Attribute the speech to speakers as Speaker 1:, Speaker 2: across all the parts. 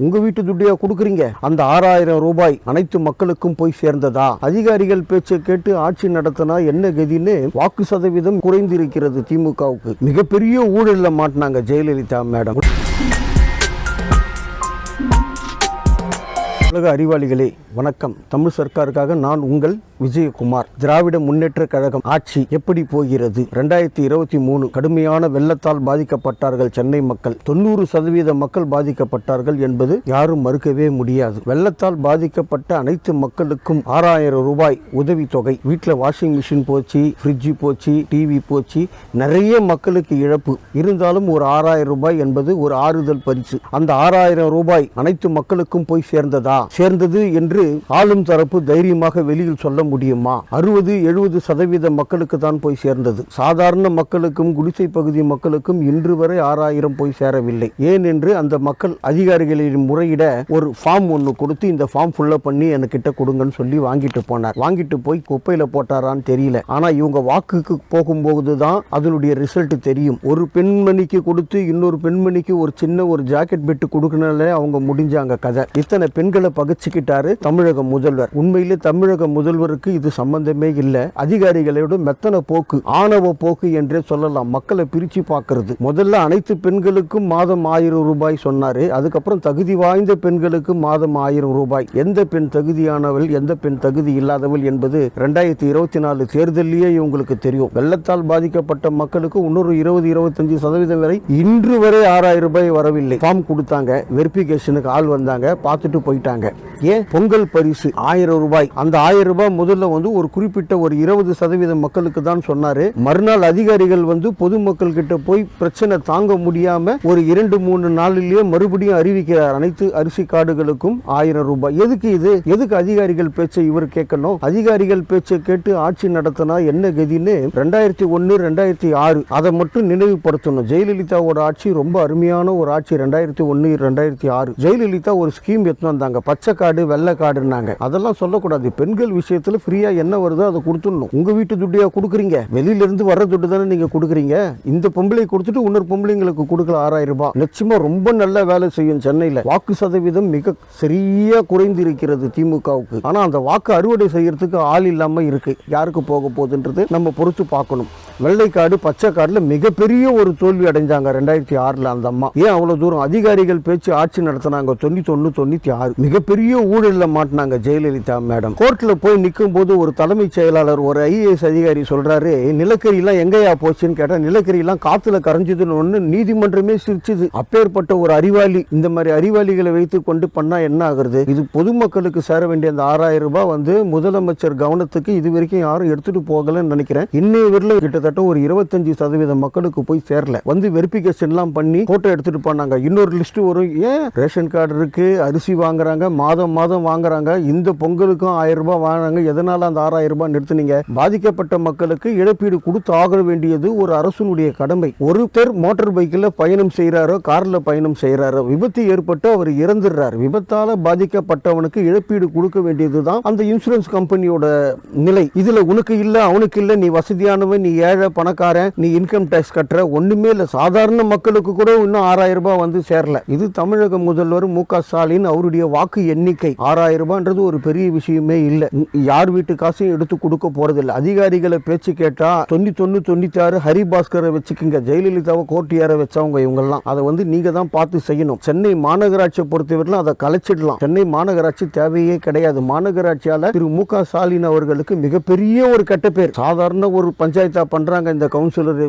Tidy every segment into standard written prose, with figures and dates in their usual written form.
Speaker 1: உங்க வீட்டு துட்டையா கொடுக்குறீங்க? அந்த 6000 ரூபாய் அனைத்து மக்களுக்கும் போய் சேர்ந்ததா? அதிகாரிகள் பேச்சை கேட்டு ஆட்சி நடத்தினா என்ன கதின்னு வாக்கு சதவீதம் குறைந்திருக்கிறது. திமுகவுக்கு மிகப்பெரிய ஊழல்ல மாட்டினாங்க ஜெயலலிதா மேடம். உலக அறிவாளிகளே வணக்கம். தமிழ் சர்க்காருக்காக நான் உங்கள் விஜயகுமார். திராவிட முன்னேற்ற கழகம் ஆட்சி எப்படி போகிறது? 2023 கடுமையான வெள்ளத்தால் பாதிக்கப்பட்டார்கள் சென்னை மக்கள். 90% மக்கள் பாதிக்கப்பட்டார்கள் என்பது யாரும் மறுக்கவே முடியாது. வெள்ளத்தால் பாதிக்கப்பட்ட அனைத்து மக்களுக்கும் 6000 ரூபாய் உதவித்தொகை. வீட்டில் வாஷிங் மிஷின் போச்சு, ஃப்ரிட்ஜ் போச்சு, டிவி போச்சு, நிறைய மக்களுக்கு இழப்பு. இருந்தாலும் ஒரு 6000 ரூபாய் என்பது ஒரு ஆறுதல் பரிசு. அந்த 6000 ரூபாய் அனைத்து மக்களுக்கும் போய் சேர்ந்ததா? சேர்ந்தது என்று ஆளும் தரப்பு தைரியமாக வெளியில் சொல்ல முடியுமா? 60-70% மக்களுக்கு தான் போய் சேர்ந்தது. சாதாரண மக்களுக்கும் குடிசை பகுதி மக்களுக்கும் இன்று வரை 6000 போய் சேரவில்லை. ஏன் என்று அந்த மக்கள் அதிகாரிகளின் முறையிட ஒரு ஃபார்ம் ஒன்று கொடுத்து இந்த ஃபார்ம் ஃபுல்லப் பண்ணி என்கிட்ட கொடுங்கன்னு சொல்லி வாங்கிட்டு போனார். வாங்கிட்டு போய் குப்பையில போட்டாரான்னு தெரியல. ஆனா இவங்க வாக்குக்கு போகும்போது தான் அதனுடைய ரிசல்ட் தெரியும். ஒரு பெண்மணிக்கு கொடுத்து இன்னொரு பெண்மணிக்கு ஒரு சின்ன ஒரு ஜாக்கெட் பெட்டு கொடுக்கனால அவங்க முடிஞ்சாங்க கதை. இத்தனை பெண்களை பகிச்சுக்கிட்டாரு தமிழக முதல்வர். உண்மையிலே தமிழக முதல்வருக்கு இது சம்பந்தமே இல்லை. அதிகாரிகளோட மெத்தன போக்கு, ஆணவ போக்கு என்றே சொல்லலாம். மக்களை பிரிச்சு பார்க்கிறது. முதல்ல அனைத்து பெண்களுக்கும் மாதம் 1000 ரூபாய் சொன்னாரு. அதுக்கப்புறம் தகுதி வாய்ந்த பெண்களுக்கு மாதம் 1000 ரூபாய். எந்த பெண் தகுதியானவள், எந்த பெண் தகுதி இல்லாதவள் என்பது 2024 தேர்தலிலேயே இவங்களுக்கு தெரியும். வெள்ளத்தால் பாதிக்கப்பட்ட மக்களுக்கு இன்னொரு 20-25% வரை இன்று வரை 6000 ரூபாய் வரவில்லை. ஃபார்ம் கொடுத்தாங்க, வெரிஃபிகேஷனுக்கு ஆள் வந்தாங்க, பார்த்துட்டு போயிட்டாங்க. ஏன்? பொங்கல் பரிசு 1000 ரூபாய். அந்த 1000 ரூபாய் முதல்ல ஒரு குறிப்பிட்ட ஒரு 20% மக்களுக்கு தான் சொன்னாரு. மறுநாள் அதிகாரிகள் பொதுமக்கள் கிட்ட போய் பிரச்சனை தாங்க முடியாம ஒரு 2-3 நாளிலேயே மறுபடியும் அறிவிக்கிறார். அனைத்து அரிசி கார்டுகளுக்கும் 1000 ரூபாய். எதுக்கு இது? எதுக்கு அதிகாரிகள் பேச்சை இவர் கேட்கணும்? அதிகாரிகள் பேச்சை கேட்டு ஆட்சி நடத்தினா என்ன கதின்னு 2001, 2006 அதை மட்டும் நினைவுபடுத்தணும். ஜெயலலிதாவோட ஆட்சி ரொம்ப அருமையான ஒரு ஆட்சி. 2001, 2006 ஜெயலலிதா ஒரு ஸ்கீம் எடுத்து வந்தாங்க. பச்சை கார்டு, வெள்ளை கார்டுனாங்க. அதெல்லாம் சொல்லக்கூடாது. பெண்கள் விஷயத்துல ஃப்ரீயா என்ன வருதோ அதை கொடுத்துடணும். உங்க வீட்டு துட்டையா கொடுக்குறீங்க? வெளியில இருந்து வர்ற துட்டு தானே நீங்க கொடுக்குறீங்க. இந்த பொம்பளை கொடுத்துட்டு இன்னொரு பொம்பளைங்களுக்கு கொடுக்கல 6000 ரூபாய். நிச்சயமா ரொம்ப நல்ல வேலை செய்யும் சென்னையில. வாக்கு சதவீதம் மிக சரியா குறைந்து இருக்கிறது திமுகவுக்கு. ஆனா அந்த வாக்கு அறுவடை செய்யறதுக்கு ஆள் இல்லாம இருக்கு. யாருக்கு போக போகுதுன்றது நம்ம பொறுத்து பார்க்கணும். வெள்ளை கார்டு, பச்சை கார்டுல மிகப்பெரிய ஒரு தோல்வி அடைஞ்சாங்க 2006 அந்த அம்மா. ஏன் அவ்வளவு தூரம்? அதிகாரிகள் பேச்சு ஆட்சி நடத்தினாங்க. 91, 96 மிகப்பெரிய ஊழல்ல மாட்டினாங்க ஜெயலலிதா மேடம். கோர்ட்ல போய் நிற்கும் போது ஒரு தலைமைச் செயலாளர், ஒரு IAS அதிகாரி சொல்றாரு, நிலக்கரி எல்லாம் எங்கயா போச்சுன்னு கேட்டா, நிலக்கரி எல்லாம் காத்துல கரைஞ்சதுன்னு நீதிமன்றமே சிரிச்சுது. அப்பேற்பட்ட ஒரு அறிவாளி. இந்த மாதிரி அறிவாளிகளை வைத்துக் கொண்டு பண்ணா என்ன ஆகுறது? இது பொதுமக்களுக்கு சேர வேண்டிய அந்த 6000 ரூபாய் முதலமைச்சர் கவனத்துக்கு இது வரைக்கும் யாரும் எடுத்துட்டு போகலன்னு நினைக்கிறேன். இன்னைய வரல கிட்டத்தட்ட ஒரு 25% மக்களுக்கு போய் சேரல. வெரிஃபிகேஷன் எல்லாம் பண்ணி போட்டோ எடுத்துட்டு போனாங்க. இன்னொரு லிஸ்ட் வரும். ஏன்? ரேஷன் கார்டு இருக்கு, அரிசி வாங்குறாங்க, மாதம் வாங்குறாங்க. இந்த பொங்கலுக்கும் 1000 ரூபாய் வாங்குறாங்க. எதனால அந்த 6000 ரூபாய் நிறுத்துனீங்க? பாதிக்கப்பட்ட மக்களுக்கு இழப்பீடு கொடுத்து ஆக வேண்டியது ஒரு அரசுடைய கடமை. ஒருத்தர் மோட்டார் பைக்கில் பயணம் செய்யறாரோ, கார்ல பயணம் செய்யறாரோ, விபத்து ஏற்பட்டு அவர் இறந்துடுறார். விபத்தால பாதிக்கப்பட்டவனுக்கு இழப்பீடு கொடுக்க வேண்டியதுதான் அந்த இன்சூரன்ஸ் கம்பெனியோட நிலை. இதுல உனக்கு இல்ல, அவனுக்கு இல்ல, நீ வசதியானவன், நீ ஏழை, பணக்காரன், நீ இன்கம் டாக்ஸ் கட்டுற, ஒண்ணுமே இல்ல. சாதாரண மக்களுக்கு கூட இன்னும் 6000 ரூபாய் சேரல. இது தமிழக முதல்வர் மு.க. ஸ்டாலின் அவருடைய வாக்கு எண்ணிக்கை. 6000 ரூபாய்ன்றது ஒரு பெரிய விஷயமே இல்ல. யார் வீட்டு காசையும் எடுத்து கொடுக்க போறதில்லை. அதிகாரிகளை பேச்சு கேட்டா 91, 96 ஹரிபாஸ்கரை வச்சுக்கிங்க. ஜெயலலிதாவை கோர்ட் ஏற வச்சவங்க இவங்கெல்லாம். அதை நீங்க தான் பார்த்து செய்யணும். சென்னை மாநகராட்சியை பொறுத்தவரையிலும் அதை கலைச்சிடலாம். சென்னை மாநகராட்சி தேவையே கிடையாது. மாநகராட்சியால திரு மு.க. ஸ்டாலின் அவர்களுக்கு மிகப்பெரிய ஒரு கெட்ட பேர். சாதாரண ஒரு பஞ்சாயத்தா பண்றாங்க. இந்த கவுன்சிலர்,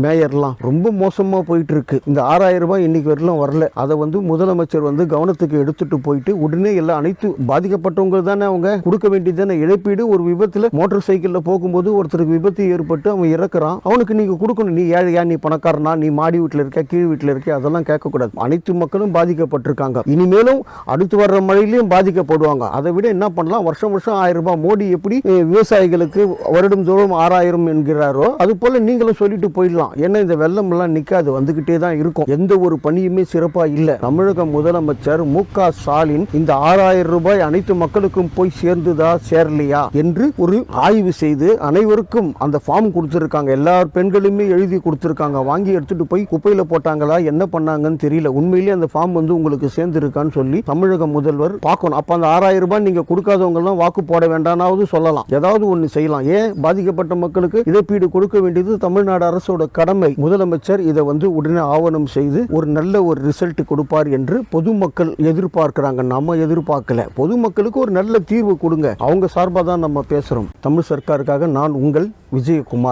Speaker 1: மேயர்லாம் ரொம்ப மோசமா போயிட்டு இருக்கு. இந்த 6000 ரூபாய் இன்னைக்கு வரலாம் வரல. அதை முதலமைச்சர் கவனத்துக்கு எடுத்துட்டு போயிட்டு உடனே எல்லாம் அனைத்து பாதிக்கப்பட்டவங்க தானே அவங்க கொடுக்க வேண்டியதான இழப்பீடு. ஒரு விபத்துல மோட்டார் சைக்கிள்ல போகும்போது ஒருத்தருக்கு விபத்து ஏற்பட்டு அவன் இறக்குறான். அவனுக்கு நீங்க கொடுக்கணும். நீ ஏழையா, நீ பணக்காரனா, நீ மாடி வீட்டுல இருக்க, கீழ் வீட்டுல இருக்க, அதெல்லாம் கேட்கக்கூடாது. அனைத்து மக்களும் பாதிக்கப்பட்டிருக்காங்க. இனிமேலும் அடுத்து வர்ற மழையிலையும் பாதிக்கப்படுவாங்க. அதை விட என்ன பண்ணலாம்? வருஷம் 1000 ரூபாய். மோடி எப்படி விவசாயிகளுக்கு வருடம் தோறும் 6000 என்கிறாரோ அது போல நீங்களும் சொல்லிட்டு போயிடலாம். ஏன்னா இந்த வெள்ளம் எல்லாம் நிக்காது, வந்துகிட்டே தான் இருக்கும். எந்த ஒரு பணியுமே சிறப்பா இல்ல. தமிழக முதலமைச்சர் மு.க. ஸ்டாலின் இந்த 6000 ரூபாய் அனைத்து மக்களுக்கும் போய் சேர்ந்துதா சேரலையா என்று ஒரு ஆய்வு செய்து அனைவருக்கும் அந்த ஃபார்ம் கொடுத்திருக்காங்க. எல்லா பெண்களுமே எழுதி கொடுத்திருக்காங்க. வாங்கி எடுத்துட்டு போய் குப்பையில போட்டாங்களா என்ன பண்ணாங்கன்னு தெரியல. உண்மையிலேயே அந்த ஃபார்ம் உங்களுக்கு சேர்ந்திருக்கான்னு சொல்லி தமிழக முதல்வர் பார்க்கணும். அப்ப அந்த 6000 ரூபாய் நீங்க கொடுக்காதவங்க எல்லாம் வாக்கு போட வேண்டாம்னாவது சொல்லலாம். ஏதாவது ஒண்ணு செய்யலாம். ஏன் பாதிக்கப்பட்ட மக்களுக்கு இழப்பீடு கொடுக்க வேண்டியது தமிழ்நாடு அரசோட கடமை. முதலமைச்சர் இதை உடனே ஆவணம் செய்து ஒரு நல்ல ஒரு ரிசல்ட் கொடுப்பார் என்று பொதுமக்கள் எதிர்பார்க்கிறாங்க. நம்ம எதிர்பார்க்கல. பொதுமக்களுக்கு ஒரு நல்ல தீர்வு கொடுங்க. அவங்க சார்பாக தான் நம்ம பேசுறோம். தமிழ் சர்க்காருக்காக நான் உங்கள் விஜயகுமார்.